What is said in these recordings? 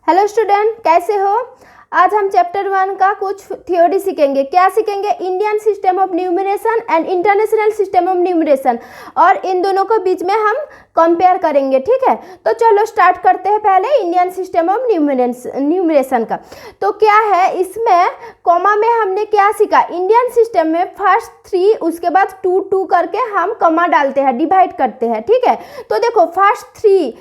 Hello student, कैसे हो। आज हम चैप्टर 1 का कुछ थ्योरी सीखेंगे। क्या सीखेंगे? Indian system of numeration and international system of numeration, और इन दोनों को बीच में हम कंपेयर करेंगे। ठीक है, तो चलो स्टार्ट करते हैं पहले इंडियन सिस्टम ऑफ न्यूमरेशन का। तो क्या है इसमें, कॉमा में हमने क्या सीखा? इंडियन सिस्टम में फर्स्ट 3, उसके बाद 2 2 करके हम कॉमा डालते हैं, डिवाइड करते हैं। ठीक है, तो देखो फर्स्ट 3,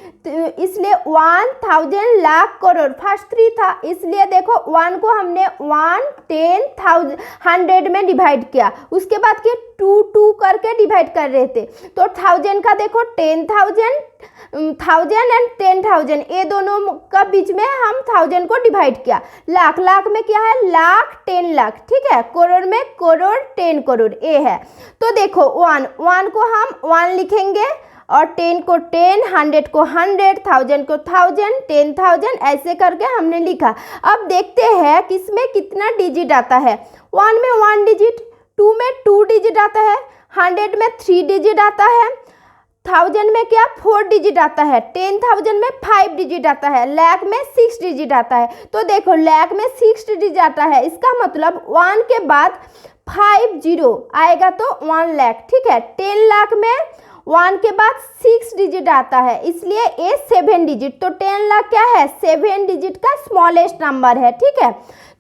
इसलिए 1000 लाख करोड़ फर्स्ट 3 था, इसलिए देखो 1 को हमने 1 10 100 में डिवाइड किया। उसके बाद के 2 2 करके डिवाइड कर रहे थे, तो 1000 का देखो 10,000 1000 एंड 10,000, ये दोनों का बीच में हम 1000 को डिवाइड किया। लाख, लाख में क्या है? लाख 10 लाख। ठीक है, करोड़ में करोड़ 10 करोड़, ये है। तो देखो 1 को हम 1 लिखेंगे, और 10 को 10, 100 को 100, 1000 को 1000, 10,000, ऐसे करके हमने लिखा। अब देखते हैं किसमें कितना डिजिट आता है। 1 में 1 डिजिट, 2 में 2 डिजिट आता है, 100 में 3 डिजिट आता है, 1000 में क्या 4 डिजिट आता है, 10,000 में 5 डिजिट आता है, लाख में 6 डिजिट आता है। तो देखो लाख में 6 डिजिट आता है, इसका मतलब 1 के बाद 5 0 आएगा तो 1 लाख। ठीक है, 10 लाख में 1 के बाद 6 डिजिट आता है, इसलिए ये 7 डिजिट। तो 10 लाख क्या है? 7 डिजिट का स्मॉलेस्ट नंबर है। ठीक है,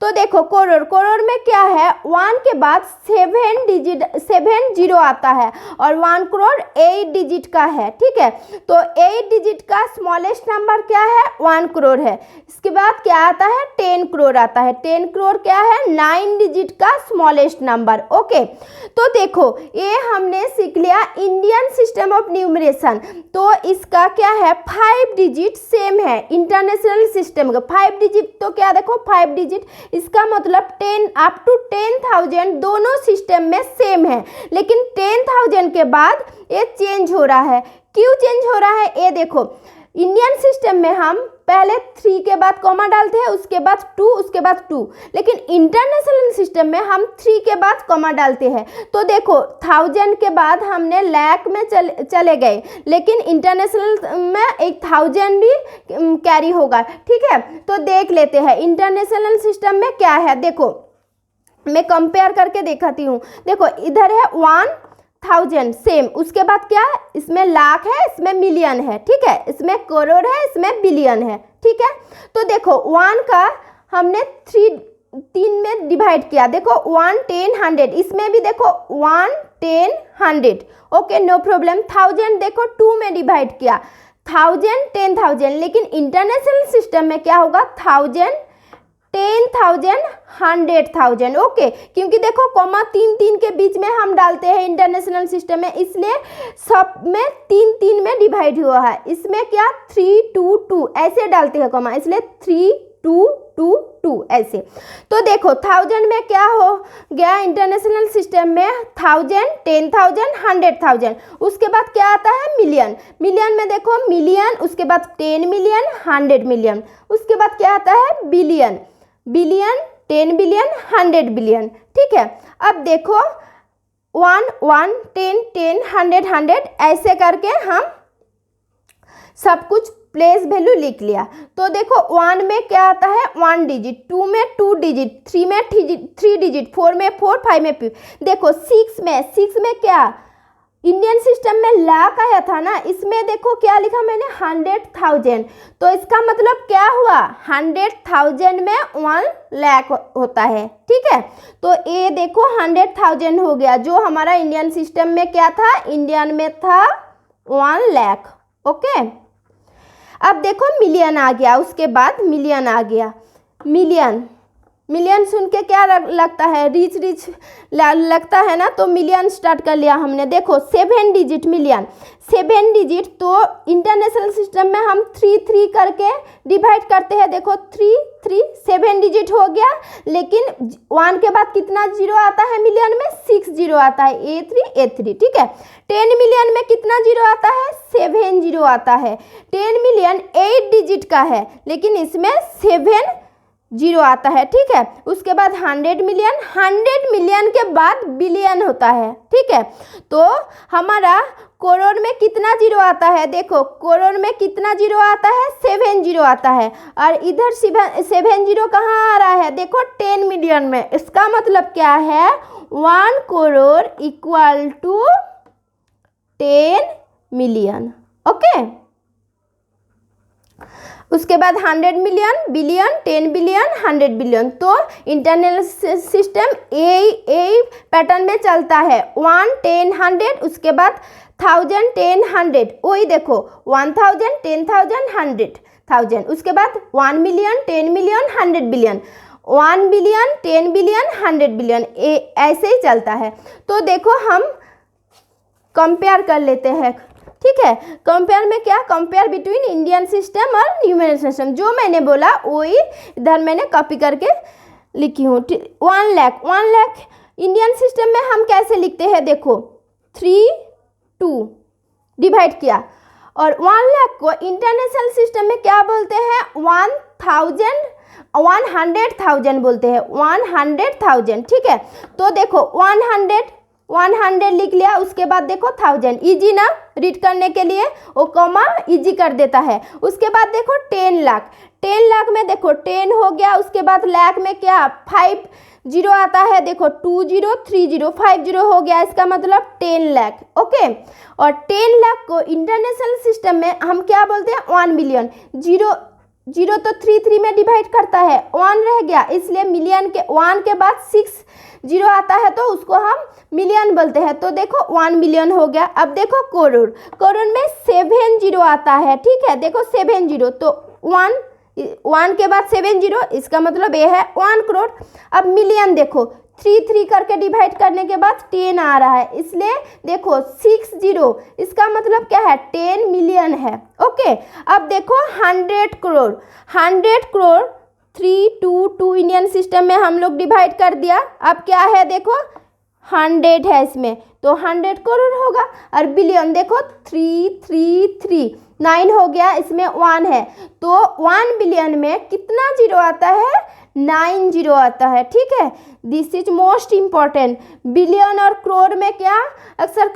तो देखो करोड़, करोड़ में क्या है? 1 के बाद 7 डिजिट 7 0 आता है, और 1 करोड़ 8 डिजिट का है। ठीक है, तो 8 डिजिट का स्मॉलेस्ट नंबर क्या है? 1 करोड़ है। इसके बाद क्या आता है? 10 करोड़ आता है। 10 करोड़ क्या है? 9 डिजिट का स्मॉलेस्ट नंबर। ओके, तो देखो ये हमने सीख लिया इंडियन सिस्टम ऑफ न्यूमरेशन। तो इसका क्या है? 5 डिजिट सेम है इंटरनेशनल सिस्टम का। 5 डिजिट तो क्या, देखो 5 डिजिट, इसका मतलब 10 अप टू 10,000 दोनों सिस्टम में सेम है, लेकिन 10,000 के बाद ये चेंज हो रहा है। क्यों चेंज हो रहा है? ये देखो इंडियन सिस्टम में हम पहले 3 के बाद कॉमा डालते हैं, उसके बाद 2, उसके बाद 2, लेकिन इंटरनेशनल सिस्टम में हम 3 के बाद कॉमा डालते हैं। तो देखो 1000 के बाद हमने लाख में चले गए, लेकिन इंटरनेशनल में 1000 भी कैरी होगा। ठीक है, तो देख लेते हैं इंटरनेशनल सिस्टम में क्या है। देखो मैं कंपेयर करके दिखाती हूँ। देखो इधर है 1000 सेम, उसके बाद क्या है? इसमें लाख है, इसमें मिलियन है। ठीक है, इसमें करोड़ है, इसमें बिलियन है। ठीक है, तो देखो 1 का हमने 3 में डिवाइड किया। देखो 1 10 100, इसमें भी देखो 1 10 100। Okay, no problem. 1000 देखो 2 में डिवाइड किया, 1000 10,000, लेकिन इंटरनेशनल सिस्टम में क्या होगा? 1000 10,000 100,000। ओके, क्योंकि देखो कॉमा 3 3 के बीच में हम डालते हैं इंटरनेशनल सिस्टम में, इसलिए सब में 3 3 में डिवाइड हुआ है। इसमें क्या 3 2 2 ऐसे डालते हैं कॉमा, इसलिए 3 2 2 2 ऐसे। तो देखो 1000 में क्या हो गया? इंटरनेशनल सिस्टम में 1000 10,000 100,000, उसके बाद क्या आता है? मिलियन। मिलियन में देखो मिलियन, उसके बाद 10 मिलियन 100 मिलियन, उसके बाद क्या आता है? बिलियन। Billion 10 billion 100 billion. ठीक है, अब देखो 1 1 10 10 100 100 ऐसे करके हम सब कुछ प्लेस वैल्यू लिख लिया। तो देखो 1 में क्या आता है? 1 डिजिट, 2 में 2 डिजिट, 3 में 3 डिजिट, 4 में 4, 5 में 5। देखो 6 में क्या? इंडियन सिस्टम में लाख आया था ना, इसमें देखो क्या लिखा मैंने? 100,000। तो इसका मतलब क्या हुआ? 100,000 में 1 लाख होता है। ठीक है, तो ये देखो 100,000 हो गया, जो हमारा इंडियन सिस्टम में क्या था? इंडियन में था 1 लाख। ओके, अब देखो मिलियन आ गया, उसके बाद मिलियन आ गया। मिलियन, मिलियन सुन के क्या लगता है? रिच लगता है ना, तो मिलियन स्टार्ट कर लिया हमने। देखो 7 डिजिट मिलियन, 7 डिजिट, तो इंटरनेशनल सिस्टम में हम 3 3 करके डिवाइड करते हैं। देखो 3 3 7 डिजिट हो गया, लेकिन 1 के बाद कितना जीरो आता है? मिलियन में 6 जीरो आता है, A3 A3। ठीक है, 10 मिलियन में कितना जीरो आता है? 7 जीरो आता है। 10 मिलियन 8 डिजिट का है, लेकिन इसमें 7 जीरो आता है, ठीक है। उसके बाद 100 मिलियन, 100 मिलियन के बाद बिलियन होता है, ठीक है। तो हमारा करोड़ में कितना जीरो आता है, देखो करोड़ में कितना जीरो आता है, 7 जीरो आता है। और इधर 7 जीरो कहाँ आ रहा है, देखो 10 मिलियन में। इसका मतलब क्या है, 1 crore equal to 10 million, okay. उसके बाद 100 मिलियन, बिलियन, 10 बिलियन, 100 बिलियन। तो इंटरनल सिस्टम ए पैटर्न में चलता है, 1, 10, 100, उसके बाद 1000, 10, 100, वही देखो 1000, 10,000, 100,000, उसके बाद 1 million, 10 million, 100 billion, 1 billion, 10 billion, 100 billion, ऐसे ही चलता है। तो देखो हम कंपेयर कर लेते हैं, ठीक है। कंपेयर में क्या, कंपेयर बिटवीन इंडियन सिस्टम और न्यूमेरिकल सिस्टम। जो मैंने बोला वही इधर मैंने कॉपी करके लिखी हूँ। 1 लाख इंडियन सिस्टम में हम कैसे लिखते हैं, देखो 3, 2 डिवाइड किया। और 1 लाख को इंटरनेशनल सिस्टम में क्या बोलते हैं, 100,000 बोलते हैं, 100,000, ठीक है। तो देखो 100 लिख लिया, उसके बाद देखो 1000, इजी ना रीड करने के लिए, वो कॉमा इजी कर देता है। उसके बाद देखो 10 लाख, 10 लाख में देखो 10 हो गया, उसके बाद लाख में क्या 5 जीरो आता है, देखो 2 0, 3 0, 5 0 हो गया, इसका मतलब 10 लाख, ओके। और 10 लाख को इंटरनेशनल सिस्टम में हम क्या बोलते हैं, 1 मिलियन। जीरो तो 3 में डिवाइड करता है, 1 रह गया, इसलिए मिलियन के 1 के बाद 6 जीरो आता है तो उसको हम मिलियन बोलते हैं। तो देखो 1 मिलियन हो गया। अब देखो करोड़ में 7 जीरो आता है, ठीक है। देखो 7 जीरो, तो 1 के बाद 7 जीरो, इसका मतलब ये है 1 करोड़। अब मिलियन देखो 3 करके डिवाइड करने के बाद 10 आ रहा है, इसलिए देखो 6 जीरो, इसका मतलब क्या है, 10 मिलियन है, ओके। अब देखो 100 करोड़, 3, 2 इंडियन सिस्टम में हम लोग डिवाइड कर दिया। अब क्या है, देखो 100 है इसमें, तो 100 करोड़ होगा। और बिलियन देखो 3, 9 हो गया, इसमें 1 है, तो 1 बिलियन में कितना जीरो आता है, 9 जीरो आता है, ठीक है। This is most important. Billion और करोड़ में क्या अक्सर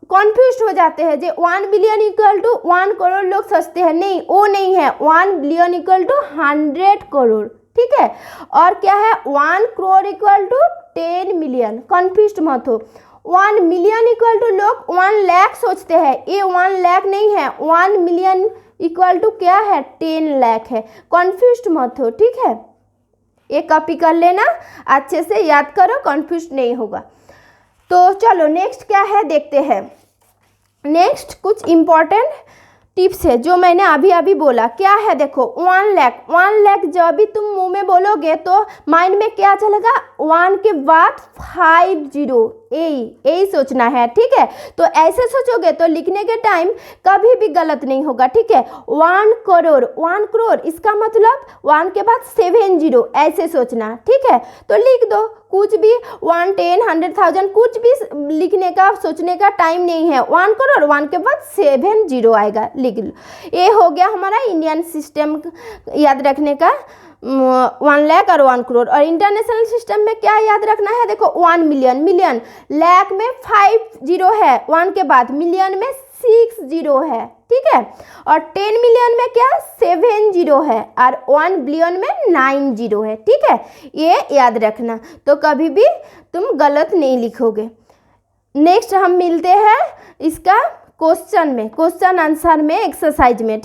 कॉन्फ्यूज हो जाते हैं, जो 1 बिलियन इक्वल टू 1 करोड़ लोग सोचते हैं, नहीं वो नहीं है, 1 बिलियन इक्वल टू 100 करोड़, ठीक है। और क्या है, 1 crore equal to 10 million, confuse मत हो। 1 मिलियन इक्वल टू लोग 1 लाख सोचते हैं, ये 1 लाख नहीं है, 1 मिलियन इक्वल टू क्या है, 10 लाख है, कन्फ्यूज मत हो, ठीक है। ये कॉपी कर लेना, अच्छे से याद करो, कन्फ्यूज नहीं होगा। तो चलो नेक्स्ट क्या है देखते हैं। नेक्स्ट कुछ इम्पॉर्टेंट टिप्स है जो मैंने अभी बोला, क्या है देखो 1 लाख जब भी तुम मुंह में बोलोगे तो माइंड में क्या चलेगा, 1 के बाद 5 जीरो, यही सोचना है, ठीक है। तो ऐसे सोचोगे तो लिखने के टाइम कभी भी गलत नहीं होगा, ठीक है। 1 करोड़, इसका मतलब 1 के बाद 7 जीरो, ऐसे सोचना, ठीक है। तो लिख दो कुछ भी, 1, 10, 100,000, कुछ भी लिखने का सोचने का टाइम नहीं है। 1 करोड़, 1 के बाद 7 जीरो आएगा, लिख लो। ये हो गया हमारा इंडियन सिस्टम याद रखने का, 1 लाख और 1 करोड़। और इंटरनेशनल सिस्टम में क्या याद रखना है, देखो 1 मिलियन, लाख में 5 जीरो है, 1 के बाद मिलियन में 6 जीरो है, ठीक है। और 10 मिलियन में क्या 7 जीरो है, और 1 बिलियन में 9 जीरो है, ठीक है। ये याद रखना, तो कभी भी तुम गलत नहीं लिखोगे। नेक्स्ट हम मिलते हैं इसका क्वेश्चन आंसर में, एक्सरसाइज में।